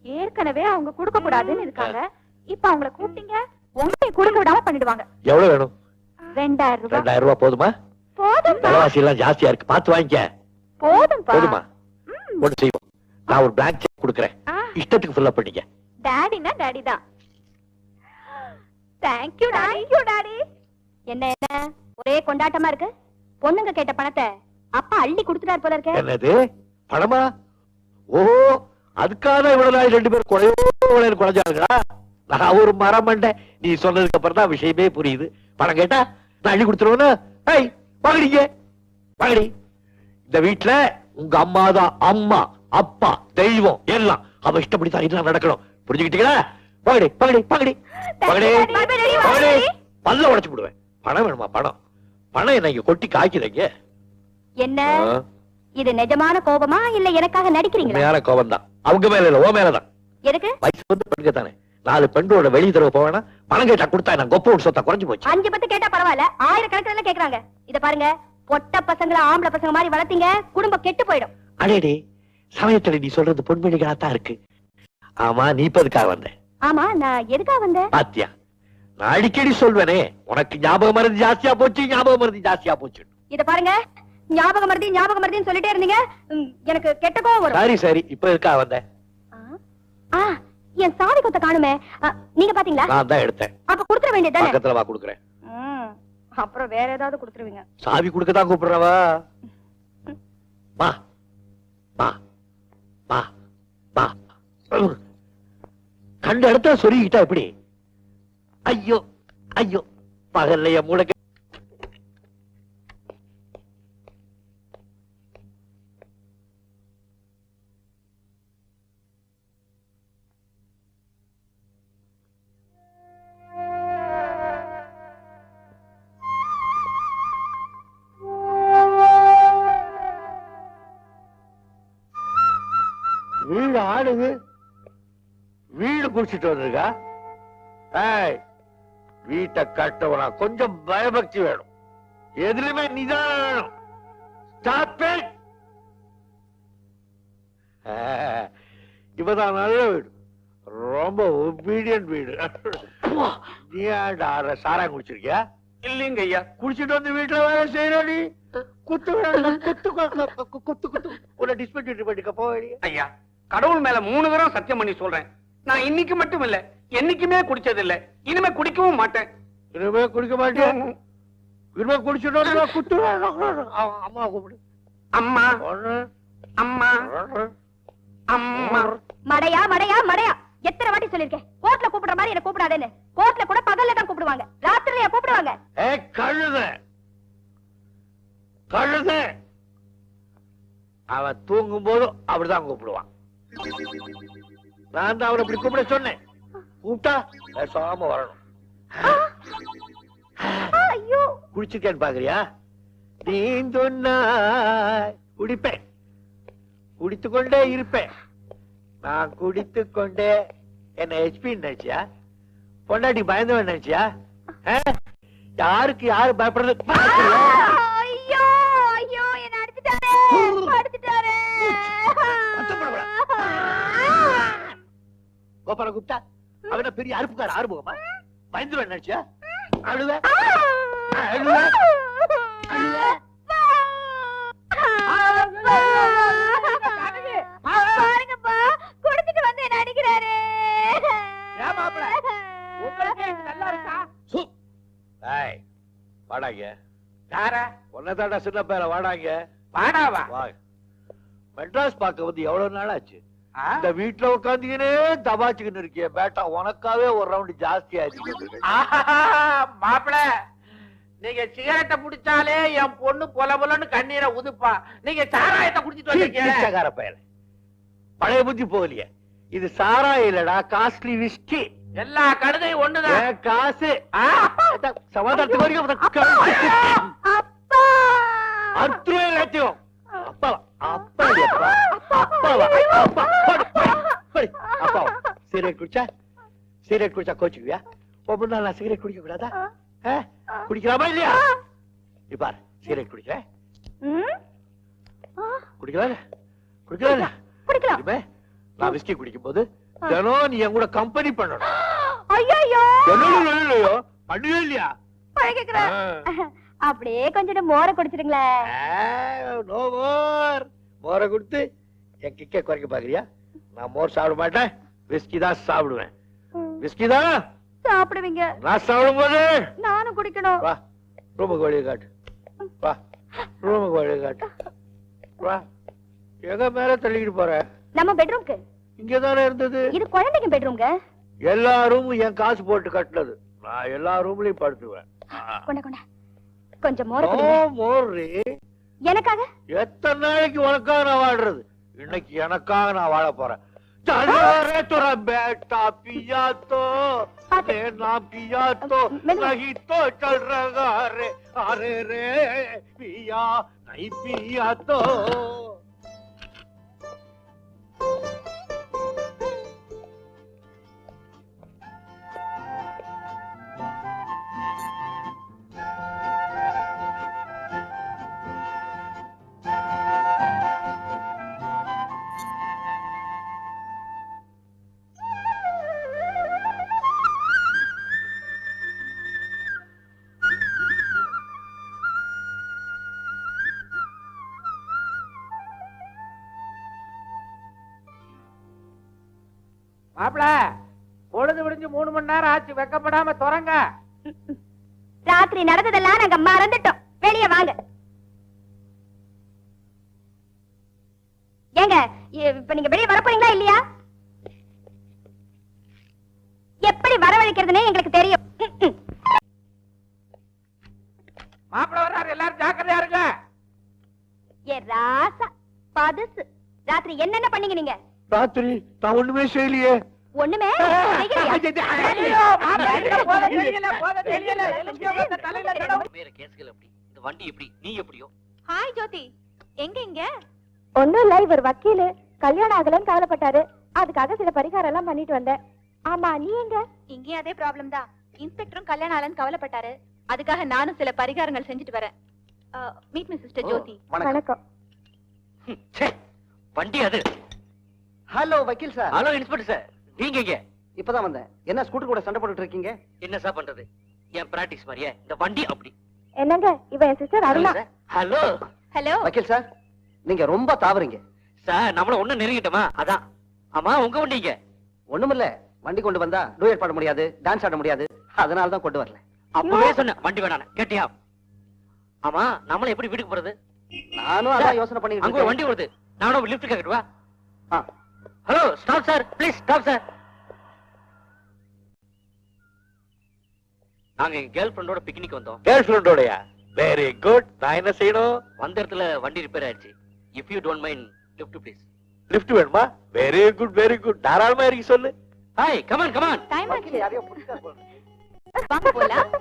S1: ஏற்கனவே அவங்க கொடுக்க கூடாதுன்னு இருக்காங்க. இப்ப அவங்கள கூப்பிட்டீங்க, உங்களையும் கொடுக்க விடாம பண்ணிடுவாங்க.
S2: எவ்வளவு வேணும்?
S1: 2000 ரூபாய்.
S2: 2000 ரூபாய் போதுமா?
S1: போதும்.
S2: விலைவாசி எல்லாம் ஜாஸ்தியா இருக்கு, பார்த்து வாங்கிக்க.
S1: போதும்
S2: போதுமா? ஒண்ணு செய்வோம், நான் ஒரு பிளாங்க் செக் கொடுக்கறேன், இஷ்டத்துக்கு ஃபில் அப் பண்ணிக்க.
S1: டாடினா டாடி தான். Thank you daddy. என்ன என்ன ஒரே கொண்டாட்டமா இருக்கு? பொண்ணுங்க கேட்ட பணத்தை அப்பா அள்ளி கொடுத்துட்டார் போல இருக்க.
S2: என்னது பணமா? ஓஹோ, அதுக்காக இவ்வளவு நாள் 2 பேரும் குறைஞ்சாங்களா? நான் ஒரு மரம் மண்டேன். நீ சொன்னதுக்கு அப்புறம் தான் விஷயமே புரியுது. பணம் கேட்டா நான் அள்ளி கொடுத்துருவேன்னு. ஏய் வாங்கடிங்க, வாங்கடி. இந்த வீட்டுல உங்க அம்மா தான் அம்மா, அப்பா, தெய்வம் எல்லாம். அவ இஷ்டப்படித்தான் இதெல்லாம் நடக்கணும். புரிஞ்சுக்கிட்டீங்களா? வாங்கடி வாங்கடி வாங்கடி வாங்கடி. பல்ல உடைச்சு விடுவேன். பணம் வேணுமா? பணம் பணம் என்ன இங்க கொட்டி காய்க்குறீங்க?
S1: என்ன இது நிஜமான கோபமா இல்ல எனக்காக நடிக்கிறீங்களா?
S2: உண்மையான கோபம் தான். அவங்க மேல இல்ல, ஓ மேலதான்.
S1: எதுக்கு?
S2: வயசு வந்து பெண்க தானே. 4 பெண்களோட வெளியே தடவை போவேனா? பணம் கேட்டா கொடுத்தா நான் கொப்ப ஒரு சொத்தா குறைஞ்சு போச்சு.
S1: 5 10 கேட்டா பரவாயில்ல, 1000 கணக்குல கேக்குறாங்க. இத பாருங்க, பொட்ட பசங்களை ஆம்பளை பசங்க மாதிரி வளர்த்தீங்க, குடும்பம் கெட்டு போயிடும்.
S2: அடேடே, சமயத்துல நீ சொல்றது பொன்மணிகளா தான் இருக்கு. ஆமா, நீ இப்ப எதுக்காக வந்த?
S1: ஆமா, நான் எதுக்காக வந்தேன்?
S2: பாத்தியா, நான் அடிக்கடி சொல்வேனே, உனக்கு ஞாபகம் மருந்து ஜாஸ்தியா போச்சு, ஞாபகம் மருந்து ஜாஸ்தியா போச்சு.
S1: இத பாருங்க, ஞாபகம் மறதின்னு சொல்லிட்டே இருந்தீங்க, எனக்கு கெட்ட கோவம் வரும்.
S2: சரி சரி, இப்ப எதுக்காக வந்த?
S1: என் சாவி கொத்த காணுமே, நீங்க பாத்தீங்களா?
S2: நான் தான் எடுத்தேன்.
S1: அப்ப குடுத்துற வேண்டியதுதானே?
S2: பக்கத்துல வா, குடுக்குறேன்.
S1: அப்புறம் வேற ஏதாவது குடுத்துருவீங்க.
S2: சாவி குடுக்கதான் கூப்பிடுறவா? வா வா வா வா. கண்ட இடத்த சொருகிட்டா எப்படி? ஐயோ ஐயோ, பகல்லைய மூளைக்கு. வீடு ஆடுது, வீடு குடிச்சிட்டு வந்திருக்கா? ஏய், வீட்டை கட்டவனா கொஞ்சம் பயபக்தி வேணும், எதுலயுமே நிதானம் வேணும். Stop it. இவதான் நல்ல வீடு, ரொம்ப ஒபீடியன்ட் வீடு. நீ சாராயம் குடிச்சிருக்கியா?
S4: இல்லைங்க ஐயா.
S2: குடிச்சிட்டு வந்து வீட்டுல வேலை செய்யறடி குத்து குத்து குத்து உன்னை டிஸ்பென்சரி பண்ணிக்க போய்.
S4: ஐயா, கடவுள் மேல 3 தடவை சத்தியம் பண்ணி சொல்றேன், நான் இன்னைக்கு மட்டும் இல்ல என்னைக்குமே குடிச்சது இல்ல, இனிமே குடிக்கவும் மாட்டேன்.
S2: இனிமே குடிக்க மாட்டேன். இனிமே குடிச்சிட்டு குத்து. அம்மா கூப்பிடு.
S4: அம்மா அம்மா அம்மா.
S1: மடையா மடையா மடையா, எத்தனை வாட்டி சொல்லிருக்கேன் கோர்ட்ல கூப்பிடுற மாதிரி என்ன கூப்பிடாதேன்னு. கோர்ட்ல கூட பகல்ல தான் கூப்பிடுவாங்க, ராத்திரியா கூப்பிடுவாங்க.
S2: கழுத கழுத அவன் தூங்கும் போதும் அப்படிதான் கூப்பிடுவான். நான் தான் அவனை இப்படி கூப்பிட சொன்னேன். கூப்பிட்டா பேசாம வரணும்.
S1: ஐயோ,
S2: குடிச்சிருக்கேன்னு பாக்குறியா? நீ சொன்னா குடிப்பேன், குடித்துக்கொண்டே இருப்பேன். நான் குடித்துக்கொண்டே என்ன ஹெச்பி நினைச்சியா? பொண்டாட்டி பயந்தவன் நினைச்சியா? யாருக்கு யாரு பயப்படுறது?
S1: ஐயோ ஐயோ, என்ன அடிச்சிட்டாரே அடிச்சிட்டாரே.
S2: கோபால கூப்பிட்டா அவன பெரிய அறுப்புக்கார ஆறுமுகமா? பயந்துருவன் நினைச்சியா? அழுவ அழுவ
S1: பாருங்கப்பா, குடிச்சிட்டு வந்து என்ன அடிக்கிறாரு.
S2: வாடாங்க.
S3: யாரா?
S2: ஒன்னதாடா சின்ன பேர வாடாங்க.
S3: வாடாவா?
S2: வா. மெட்ராஸ் பார்க்க வந்து எவ்வளவு நாள் ஆச்சு? இந்த வீட்டுல உட்காந்துக்கினே தபாச்சுக்கின்னு இருக்கிய பேட்டா, உனக்காவே ஒரு ரவுண்ட் ஜாஸ்தி ஆச்சு.
S3: மாப்பிள, நீங்க சிகரெட்டை புடிச்சாலே என் பொண்ணு பொல பொலன்னு கண்ணீரை உதுப்பா. நீங்க சாராயத்தை குடிச்சிட்டு வந்திருக்கீங்க.
S2: பயல பழைய புத்தி போகலையே. இது சாராயம் இல்லடா, காஸ்ட்லி விஸ்கி.
S3: எல்லா கழுதையும் ஒண்ணுதான்.
S2: காசு சமாதானத்துக்கு அர்த்தம் எல்லாத்தையும் அப்பாவா அப்பாவா அப்பாவா அப்பாவா சிகரெட் குடிச்சா சிகரெட் குடிச்சா கோச்சுக்குவியா? ஒவ்வொரு நாள் நான் சிகரெட் குடிக்க கூடாதா? குடிக்கலாமா இல்லையா? இப்பாரு சிகரெட் குடிக்கிறேன். குடிக்கலாம் குடிக்கலாம் குடிக்கலாம். நான் விஸ்கி குடிக்கும் போது தினம் நீ என் கூட கம்பெனி பண்ணணும்.
S1: ஐயோ,
S2: என்னையோ பண்ணுவே இல்லையா?
S1: பழகிக்கிறேன். அப்படியே கொஞ்சம் மோர குடிச்சிடுங்களேன்.
S2: No more. மோரை கொடுத்து என் கிக்க குறைக்க பாக்குறியா? நான் மோர் சாப்பிட மாட்டேன், விஸ்கி தான் சாப்பிடுவேன். விஸ்கி தான்
S1: சாப்பிடுவீங்க,
S2: நான் சாப்பிடும் போது
S1: நானும் குடிக்கணும்.
S2: வா ரூமுக்கு வழியை காட்டு. வா ரூமுக்கு வழியை காட்டு. வா. எங்க மேல தள்ளிக்கிட்டு போற?
S1: நம்ம பெட்ரூம்க்கு.
S2: இங்கதானே இருந்தது.
S1: இது குழந்தைங்க பெட்ரூம்ங்க.
S2: எல்லா ரூமும் என் காசு போட்டு கட்டினது. நான் எல்லா ரூம்லயும் படுத்துவேன்.
S1: கொண்ட கொண்ட கொஞ்சம் மோர குடிங்க.
S2: மோரு
S1: எனக்காக?
S2: எத்தனை நாளைக்கு உனக்காக நான் வாழ்றது? இன்னைக்கு எனக்காக நான் வாழ போறேன். तोरा बेटा पिया तो ना पिया तो नहीं तो चल रहा रे. अरे रे पिया नहीं पिया तो.
S3: மாப்பிள, பொழுது விடிஞ்சு 3 மணி நேரம் ஆச்சு, வெக்கப்படாம தொடங்க.
S1: ராத்திரி நடந்ததெல்லாம் நாங்க மறந்துட்டோம். வெளியே வாங்க. ஏங்க, இப்ப நீங்க வெளியே வரப்போறீங்களா இல்லையா? எப்படி வரவழைக்கிறதுனே எங்களுக்கு தெரியும்.
S3: மாப்பிள வர்றாரு, எல்லாரும் ஜாக்கிரதையா இருங்க.
S1: ஏ ராசா பதுசு, ராத்திரி என்னென்ன பண்ணீங்க நீங்க?
S2: ராத்திரி நான் ஒண்ணுமே செய்யலையே.
S1: ஒண்ணுமே ஹாய் ஜோதி, எங்க இங்க? ஒண்ணும் இல்ல, இவர் வக்கீலு, கல்யாணம் ஆகலன்னு கவலைப்பட்டாரு, அதுக்காக சில பரிகாரம் எல்லாம் பண்ணிட்டு வந்தேன். ஆமா, நீ எங்க? இங்கேயும் அதே ப்ராப்ளம் தான். இன்ஸ்பெக்டரும் கல்யாணம் ஆகலன்னு கவலைப்பட்டாரு, அதுக்காக நானும் சில பரிகாரங்கள் செஞ்சுட்டு வரேன். மீட் மீ சிஸ்டர் ஜோதி. வணக்கம்.
S5: வண்டி அது. ஹலோ வக்கீல் சார்.
S7: ஹலோ இன்ஸ்பெக்டர் சார், நீங்க இங்க?
S5: இப்பதான் வந்தேன். என்ன ஸ்கூட்டர் கூட சண்டை போட்டுட்டு இருக்கீங்க?
S7: என்ன சார் பண்றது, என் பிராக்டிஸ் மாதிரியே இந்த வண்டி அப்படி.
S1: என்னங்க இவ என் சிஸ்டர் அருணா.
S7: Hello
S1: hello.
S5: வக்கீல் சார், நீங்க ரொம்ப தாவறீங்க
S7: சார். நம்மள ஒண்ணு நெருங்கிட்டோமா? அதான். ஆமா, உங்க வண்டிங்க?
S5: ஒண்ணுமில்ல, வண்டி கொண்டு வந்தா டூயட் பாட முடியாது, டான்ஸ் ஆட முடியாது, அதனால தான் கொண்டு வரல.
S7: அப்பவே சொன்ன வண்டி வேணானே, கேட்டியா? ஆமா, நம்மள எப்படி வீட்டுக்கு போறது?
S5: நானும் அதான் யோசனை பண்ணிட்டு
S7: அங்க ஒரு வண்டி வருது, நானும் லிஃப்ட் கேக்கட்டுவா? Hello, stop sir, please stop sir. நாங்க எங்க கேர்ள் ஃப்ரெண்டோட பிக்னிக் வந்தோம்.
S2: கேர்ள் ஃப்ரெண்டோடயா? Very good. நான் என்ன செய்யணும்?
S7: வந்த இடத்துல வண்டி ரிப்பேர் ஆயிடுச்சு. If you don't mind, lift please.
S2: Lift வேணுமா? Very good very good. தாராளமா இறக்கி சொல்லு.
S7: Hi, come on come on.
S1: Time ஆச்சு. வாங்க போலாம்.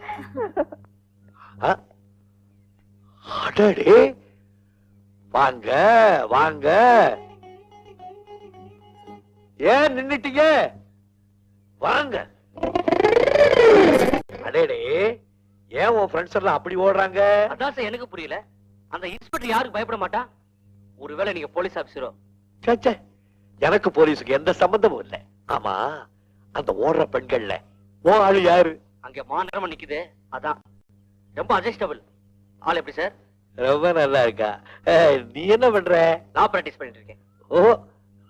S2: அடடே, வாங்க வாங்க. ஏன் நின்னுட்டீங்க? வாங்க. அடேடே, ஏன் உன் ஃப்ரெண்ட்ஸ் எல்லாம் அப்படி ஓடுறாங்க?
S7: அதான் சார் எனக்கு புரியல. அந்த இன்ஸ்பெக்டர் யாருக்கு பயப்பட மாட்டா? ஒருவேளை நீங்க போலீஸ் ஆபீசரோ?
S2: சே, எனக்கு போலீஸுக்கு எந்த சம்பந்தமும் இல்லை. ஆமா, அந்த ஓடுற பெண்கள்ல ஓ ஆளு யாரு?
S7: அங்க மாநிலமா நிக்குது, அதான். ரொம்ப அட்ஜஸ்டபிள். ஆள் எப்படி சார்?
S2: ரொம்ப நல்லா இருக்கா. நீ என்ன பண்ற?
S7: நான் பிராக்டிஸ் பண்ணிட்டு இருக்கேன்.
S2: ஓ,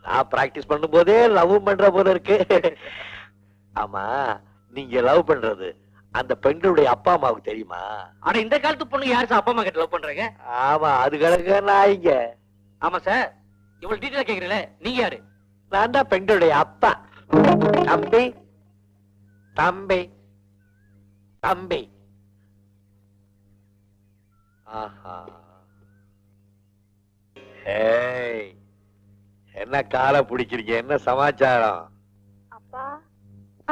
S2: நான் பிராக்டிஸ் பண்ணும் போதே லவ் பண்ற போல இருக்கு. ஆமா, நீங்க லவ் பண்றது அந்த பெண்களுடைய அப்பா அம்மாவுக்கு தெரியுமா?
S7: ஆனா இந்த காலத்து பொண்ணுங்க யாரு சார் அப்பா அம்மா கிட்ட லவ் பண்றாங்க?
S2: ஆமா, அது கணக்கு நான் இங்க.
S7: ஆமா சார், இவ்வளவு டீட்டெயிலா கேக்குறீங்களே, நீங்க யாரு?
S2: நான் தான் பெண்களுடைய அப்பா. தம்பி தம்பி தம்பி. ஆஹா, ஏய், என்ன காலை பிடிக்கிறீங்க? என்ன சமாச்சாரம்?
S1: அப்பா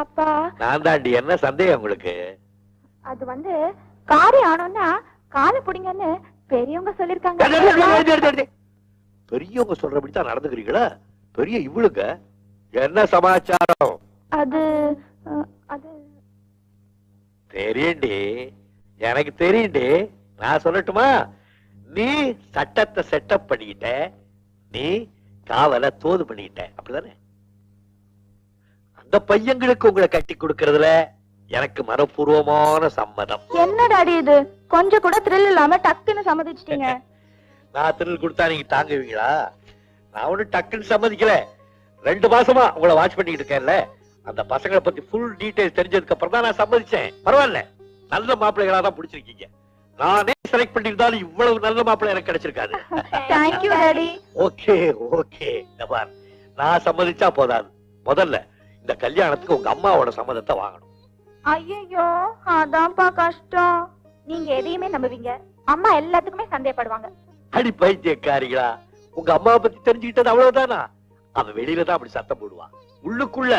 S1: அப்பா,
S2: நான் தாண்டி. என்ன சந்தேகம் உங்களுக்கு?
S1: அது வந்து காரியம் ஆனோம்னா காலை பிடிங்கன்னு பெரியவங்க சொல்லிருக்காங்க.
S2: பெரியவங்க சொல்றபடித்தான் நடந்துக்கிறீங்களா? பெரிய இவளுங்க. என்ன சமாச்சாரம்?
S1: அது அது
S2: தெரியுண்டி, எனக்கு தெரியுண்டி. நான் சொல்லட்டுமா? நீ சட்டத்தை செட்டப் பண்ணிக்கிட்ட, நீ காவலை தோது பண்ணிக்கிட்ட, அப்படிதானே? அந்த பையங்களுக்கு உங்களை கட்டி கொடுக்கறதுல எனக்கு மனப்பூர்வமான சம்மதம்.
S1: என்ன டாடி இது? கொஞ்சம் கூட த்ரில் இல்லாம டக்குன்னு சம்மதிச்சிட்டீங்க.
S2: நான் த்ரில் கொடுத்தா நீங்க தாங்குவீங்களா? நான் ஒண்ணு டக்குன்னு சம்மதிக்கல. 2 மாசமா உங்களை வாட்ச் பண்ணிட்டு இருக்கேன்ல, அந்த பசங்களை பத்தி ஃபுல் டீடைல் தெரிஞ்சதுக்கு அப்புறம் தான் நான் சம்மதிச்சேன். பரவாயில்ல, நல்ல மாப்பிள்ளைகளா தான் பிடிச்சிருக்கீங்க. நானே செலக்ட் பண்ணிருந்தாலும் இவ்வளவு நல்ல மாப்பிள்ளை எனக்கு கிடைச்சிருக்காது.
S1: Thank you daddy.
S2: Okay okay, நபார், நான் சம்மதிச்சா போதாது. முதல்ல இந்த கல்யாணத்துக்கு உங்க அம்மாவோட சம்மதத்தை வாங்கணும்.
S1: ஐயோ, அதான்ப்பா கஷ்டம். நீங்க எதையுமே நம்புவீங்க, அம்மா எல்லாத்துக்குமே சந்தேகப்படுவாங்க.
S2: அடி பைத்தியக்காரிகளா, உங்க அம்மாவை பத்தி தெரிஞ்சுக்கிட்டது அவ்வளவுதானா? அவ வெளியில தான் அப்படி சத்தம் போடுவா, உள்ளுக்குள்ள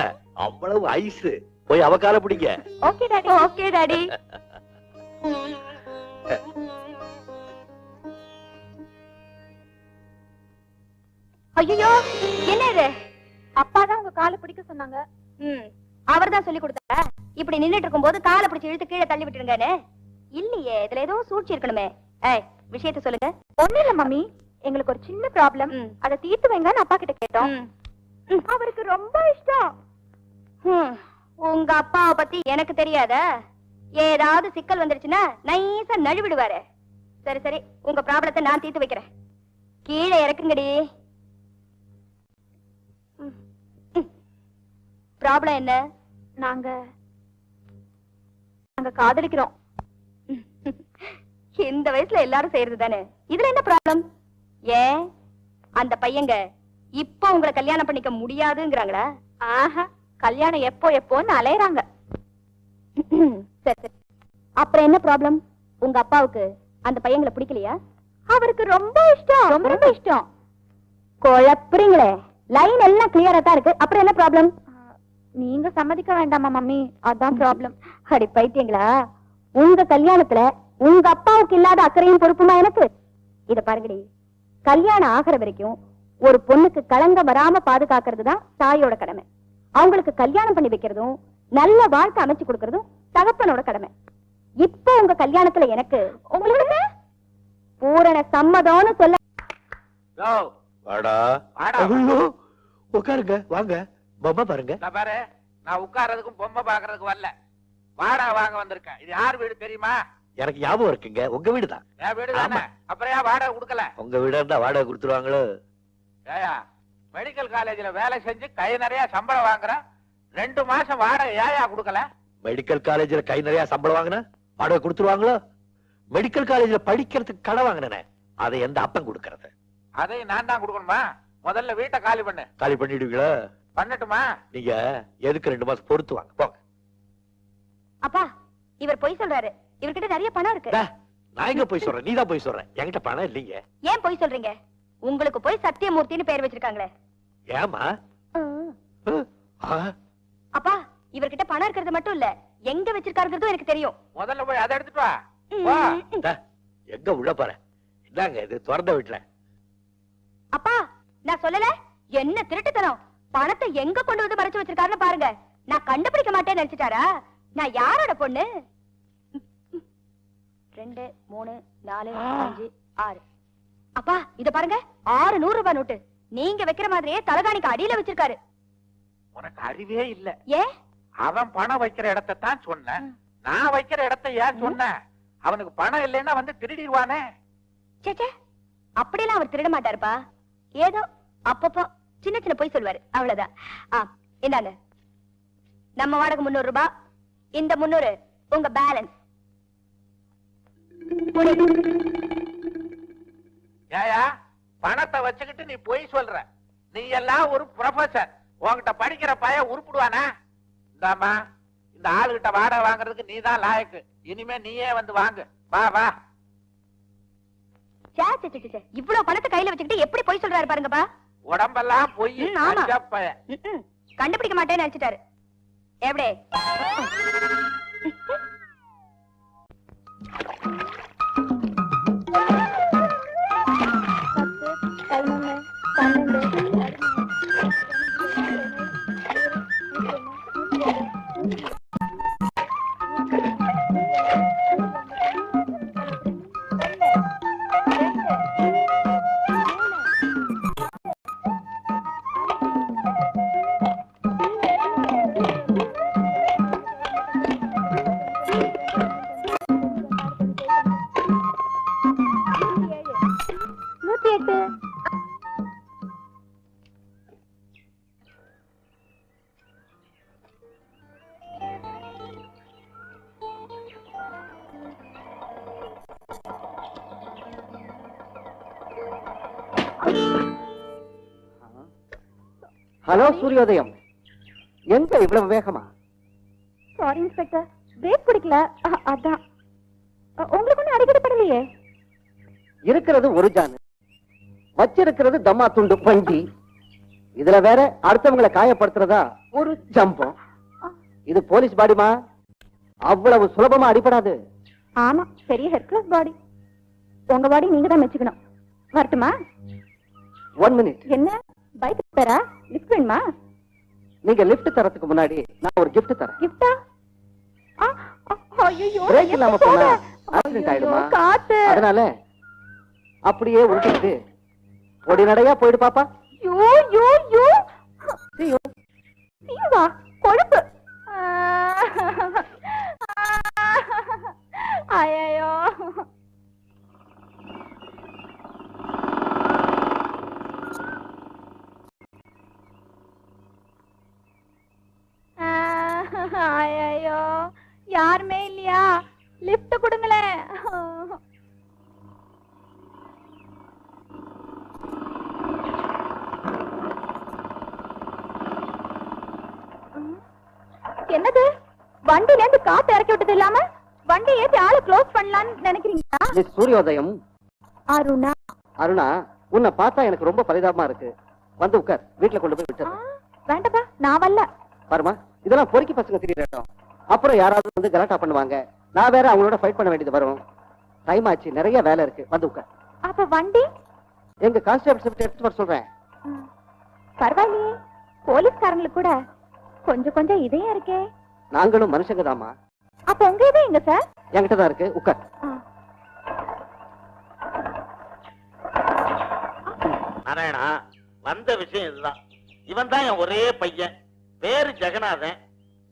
S2: அவ்வளவு ஐஸ். போய் அவ கால பிடிங்க.
S1: Okay daddy. Okay daddy. ஐயோ, என்ன இது? அப்பா தான் உங்க காலை பிடிக்க சொன்னாங்க. அவர் தான் சொல்லி கொடுத்தாரா? இப்படி நின்னுட்டு இருக்கும்போது காலை பிடிச்சு இழுத்து கீழே தள்ளி விட்டுருங்கன்னு? இல்லையே, இதுல ஏதோ சூழ்ச்சி இருக்கணுமே. ஏய், விஷயத்தை சொல்லுங்க. ஒண்ணு இல்ல மம்மி, எங்களுக்கு ஒரு சின்ன ப்ராப்ளம், அதை தீர்த்து வைங்கன்னு அப்பா கிட்ட கேட்டோம். அவருக்கு ரொம்ப இஷ்டம். உங்க அப்பாவை பத்தி எனக்கு தெரியாதா? ஏதாவது சிக்கல் வந்துருச்சுன்னா நைஸா நழுவிடுவாரு. சரி சரி, உங்க ப்ராப்ளத்தை நான் தீர்த்து வைக்கிறேன். கீழே இறக்குங்கடி. ப்ராப்ளம் என்ன? நாங்க காதலிக்கிறோம். இந்த வயசுல எல்லாரும் செய்யறது தானே, இதுல என்ன ப்ராப்ளம்? ஏன் அந்த பையங்க இப்ப உங்களை கல்யாணம் பண்ணிக்க முடியாதுங்கிறாங்களா? ஆஹா, கல்யாணம் எப்போன்னு அலையறாங்க. சரி சரி, அப்புறம் என்ன ப்ராப்ளம்? உங்க அப்பாவுக்கு அந்த பையங்களை பிடிக்கலையா? அவருக்கு ரொம்ப இஷ்டம். ரொம்ப ரொம்ப இஷ்டம். குழப்புறீங்களே, லைன் எல்லாம் கிளியரா தான் இருக்கு. அப்புறம் என்ன ப்ராப்ளம்? நீங்க சம்மதிக்க வேண்டாமா மம்மி, அதான் ப்ராப்ளம். அடி பைத்தியங்களா, உங்க கல்யாணத்துல உங்க அப்பாவுக்கு இல்லாத அக்கறையும் பொறுப்புமா எனக்கு? இத பாருங்கடி, கல்யாணம் ஆகிற வரைக்கும் ஒரு பொண்ணுக்கு களங்கம் வராம பாதுகாக்கிறது தான் தாயோட கடமை. அவங்களுக்கு கல்யாணம் பண்ணி வைக்கிறதும் நல்ல வாழ்க்கை அமைச்சு கொடுக்கறதும் தகப்பனோட கடமை. இப்ப உங்க கல்யாணத்துல எனக்கு உங்களுக்கு பூரண சம்மதம்னு சொல்ல.
S2: வாடா
S3: வாடா.
S2: உட்காருங்க, வாங்க. பொம்மை பாருங்க.
S3: நான் பாரு, நான் உட்கார்றதுக்கும் பொம்மை பாக்குறதுக்கு வரல. வாடகை வாங்க வந்திருக்கேன். இது யார் வீடு தெரியுமா?
S2: எனக்கு ஞாபகம் இருக்குங்க, உங்க வீடுதான்.
S3: என் வீடு தானே. அப்புறம் ஏன் வாடகை கொடுக்கல?
S2: உங்க வீடா இருந்தா வாடகை கொடுத்துருவாங்களோ?
S3: ஏயா, மெடிக்கல் காலேஜ்ல வேலை செஞ்சு கை நிறைய சம்பளம் வாங்குறேன், 2 மாசம் வாடகை ஏயா கொடுக்கல?
S2: மெடிக்கல் காலேஜ்ல கை நிறைய சம்பளம் வாங்கின வாடகை கொடுத்துருவாங்களோ? மெடிக்கல் காலேஜ்ல படிக்கிறதுக்கு கடை வாங்கினேன், அதை எந்த அப்பன் கொடுக்கறது?
S3: அதையும் நான் தான் கொடுக்கணுமா? முதல்ல வீட்டை காலி பண்ணு.
S2: காலி பண்ணிடுவீங்களா?
S3: பண்ணட்டுமா?
S2: நீங்க எதுக்கு 2 மாசம் பொறுத்து வாங்க போங்க.
S1: அப்பா, இவர் பொய் சொல்றாரு. இவர்கிட்ட நிறைய பணம் இருக்கு.
S2: நான் எங்க போய் சொல்றேன்? நீதான் போய் சொல்றேன். என்கிட்ட பணம் இல்லைங்க.
S1: ஏன் பொய் சொல்றீங்க? உங்களுக்கு போய் சத்தியமூர்த்தின்னு பேர் வச்சிருக்காங்களே.
S2: ஏமா?
S1: அப்பா, இவர்கிட்ட பணம் இருக்கிறது மட்டும் இல்ல, எங்க வச்சிருக்காருங்கிறதும் எனக்கு தெரியும்.
S3: முதல்ல போய் அதை எடுத்துட்டு வா. வா.
S2: எங்க உள்ள போற? இதாங்க இது திறந்த வீட்டுல.
S1: அப்பா, நான் சொல்லல, என்ன திருட்டுத்தனம். பணத்தை எங்க கொண்டு வந்து மறைச்சு வச்சிருக்காருன்னு பாருங்க. நான் கண்டுபிடிக்க மாட்டேன்னு நினைச்சிட்டாரா? நான் யாரோட பொண்ணு? 2, 3, 4, 5, 6. அப்பா, இத பாருங்க, 600 ரூபாய் நோட்டு. நீங்க வைக்கிற மாதிரியே தலகாணிக்கு அடியில வச்சிருக்காரு.
S3: உனக்கு அறிவே இல்ல.
S1: ஏ,
S3: அவன் பணம் வைக்கிற இடத்தை தான் சொன்னேன். நான் வைக்கிற இடத்தை ஏன் சொன்னேன்? அவனுக்கு பணம் இல்லைன்னா வந்து திருடிடுவானே.
S1: சேச்சே, அப்படியெல்லாம் அவர் திருட மாட்டாருப்பா. ஏதோ அப்பப்போ சின்ன சின்ன போய் சொல்வாரு, அவ்வளவுதான். இந்தாங்க, நம்ம வாடகை 300 ரூபாய். இந்த 300 உங்க பேலன்ஸ்.
S3: ஏயா, பணத்தை வச்சுக்கிட்டு நீ பொய் சொல்ற? நீ எல்லாம் ஒரு ப்ரொஃபசர். உன்கிட்ட படிக்கிற பையன் உருப்பிடுவானா? இந்தாமா, இந்த ஆளுகிட்ட வாடகை வாங்குறதுக்கு நீ தான் லாயக்கு. இனிமே நீயே வந்து வாங்கு. வா வா.
S1: இவ்வளவு பணத்தை கையில வச்சுக்கிட்டு எப்படி பொய் சொல்றாரு பாருங்கப்பா.
S3: உடம்பெல்லாம் பொய்.
S1: ஆமா,
S3: பையன்
S1: கண்டுபிடிக்க மாட்டேன்னு நினைச்சிட்டாரு. எப்படி?
S5: ஹலோ சூரியோதயம், எங்க இவ்வளவு வேகமா?
S1: சாரி இன்ஸ்பெக்டர், பிரேக் பிடிக்கல, அதான். உங்களுக்கு ஒன்னும் அடிக்கடிப்படலையே.
S5: இருக்கிறது ஒரு ஜானு, வச்சிருக்கிறது தம்மா துண்டு பஞ்சி. இதுல வேற அடுத்தவங்களை காயப்படுத்துறதா ஒரு ஜம்பம். இது போலீஸ் பாடிமா, அவ்வளவு சுலபமா அடிபடாது.
S1: ஆமா, பெரிய ஹெர்குலஸ் பாடி. உங்க பாடி நீங்க தான் மெச்சுக்கணும். வரட்டுமா?
S5: 1 மினிட்.
S1: என்ன பைக் தரா? லிஃப்ட் வேணுமா?
S5: நீங்க லிஃப்ட் தரத்துக்கு முன்னாடி நான் ஒரு கிஃப்ட் தரேன்.
S1: கிஃப்டா? ஐயோ,
S5: பிரேக் இல்லாம போனா ஆக்சிடென்ட் ஆயிடுமா?
S1: காத்து.
S5: அதனால அப்படியே உருட்டிட்டு பொடி நடையா போயிடு பாப்பா.
S1: யோ யோ யோ. நீவா கொழுப்பு. ஐயோ. ஐயோ, யாருமே இல்லையா? லிஃப்ட் கொடுங்களேன். என்னது? வண்டில இருந்து காத்து இறக்கி விட்டது இல்லாம வண்டி ஏத்தி ஆளை க்ளோஸ் பண்ணலாம்னு நினைக்கிறீங்களா?
S5: மிஸ் சூரியோதயம்.
S1: அருணா.
S5: அருணா, உன்னை பார்த்தா எனக்கு ரொம்ப பரிதாபமா இருக்கு. வந்து உட்கார், வீட்டுல கொண்டு போய் விட்டுறேன்.
S1: வேண்டப்பா, நான் வரல.
S5: பாருமா, இதெல்லாம் பொறுக்கி பசங்க திடீர்னு அப்புறம் யாராவது வந்து கலாட்டா பண்ணுவாங்க. நான் வேற அவங்களோட ஃபைட் பண்ண வேண்டியது வரும். டைம் ஆச்சு, நிறைய வேலை இருக்கு. வந்து உட்கார்.
S1: அப்ப வண்டி
S5: எங்க கான்ஸ்டபிள் எடுத்துட்டு வர சொல்றேன்.
S1: பரவாயில்லையே, போலீஸ்காரங்களுக்கு கூட கொஞ்சம் கொஞ்சம் இதயம் இருக்கே.
S5: நாங்களும் மனுஷங்க தாமா.
S1: அப்ப உங்க இதயம் எங்க சார்?
S5: என்கிட்ட தான் இருக்கு, உட்கார்.
S3: நாராயணா, வந்த விஷயம் இதுதான். இவன் தான் என் ஒரே பையன். பேரு ஜெகநாதன்.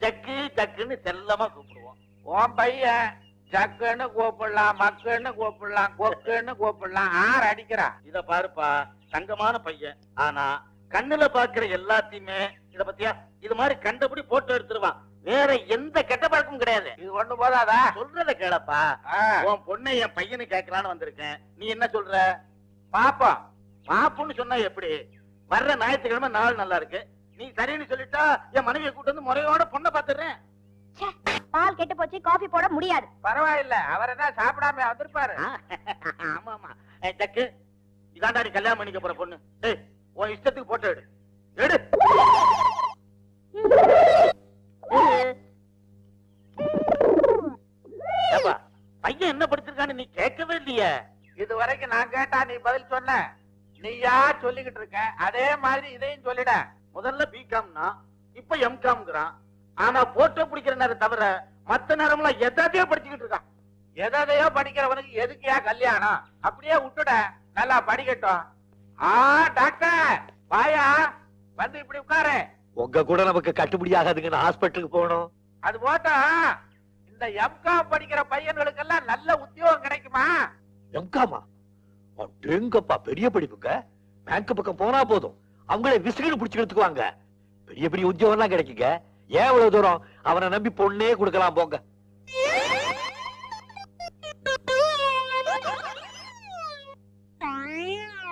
S3: ஜக்கு ஜக்குன்னு செல்லமா கூப்பிடுவோம். உன் பையன் சக்குன்னு கூப்பிடலாம், மக்குன்னு கூப்பிடலாம், கொக்குன்னு கூப்பிடலாம். ஆறு அடிக்கிறா.
S8: இத பாருப்பா, தங்கமான பையன். ஆனா கண்ணுல பாக்குற எல்லாத்தையுமே இத பத்தியா இது மாதிரி கண்டபடி போட்டோ எடுத்துருவான். வேற எந்த கெட்ட பழக்கமும் கிடையாது.
S3: இது ஒண்ணு போதாதா?
S8: சொல்றத கேளப்பா.
S3: ஆ.
S8: உன் பொண்ணை என் பையனு கேட்கலான்னு வந்திருக்கேன். நீ என்ன சொல்ற?
S3: பாப்போம்.
S8: பாப்புன்னு சொன்னா எப்படி? வர்ற ஞாயிற்றுக்கிழமை நாள் நல்லா இருக்கு. நீ சரின்னு சொல்லிட்டா என் மனைவியை கூட்டு வந்து முறையோட பொண்ணை பாத்துறேன்.
S1: பால் கெட்டு போச்சு, காபி போட முடியாது.
S3: பரவாயில்ல, அவர் என்ன சாப்பிடாம வந்திருப்பாரு.
S8: ஆமா ஆமா. ஜக்கு, இதாண்டா நீ கல்யாணம் பண்ணிக்க போற பொண்ணு. ஏய், உன் இஷ்டத்துக்கு போட்டோ எடு. எடு. ஏப்பா, பையன் என்ன படிச்சிருக்கான்னு நீ கேட்கவே இல்லையே.
S3: இது வரைக்கும் நான் கேட்டா நீ பதில் சொன்ன. நீயா சொல்லிக்கிட்டு இருக்க. அதே மாதிரி இதையும் சொல்லிட.
S8: முதல்ல பிகாம்னா இப்ப எம்காம்ங்கிறான். ஆனா போட்டோ பிடிக்கிற நேரம் தவிர மத்த நேரம்லாம் எதையோ படிச்சுக்கிட்டு இருக்கான்.
S3: எதையோ படிக்கிறவனுக்கு எதுக்கியா கல்யாணம்? அப்படியே விட்டுட, நல்லா படிக்கட்டும். டாக்டர் வாயா, வந்து இப்படி உட்காரு.
S2: உங்க கூட நமக்கு கட்டுப்படி ஆகாதுங்கன்னு ஹாஸ்பிட்டலுக்கு போகணும்.
S3: அது போட்டோம், இந்த எம்காம் படிக்கிற பையன்களுக்கு எல்லாம் நல்ல உத்தியோகம் கிடைக்குமா?
S2: எம்காமா? அடேங்கப்பா, பெரிய படிப்புங்க. பேங்க் பக்கம் போனா போதும், அவங்களே விசிறின்னு புடிச்சு எடுத்துக்குவாங்க. பெரிய பெரிய உத்தியோகம் எல்லாம் கிடைக்குங்க. ஏன் இவ்வளவு தூரம்? அவனை நம்பி பொண்ணே கொடுக்கலாம் போங்க.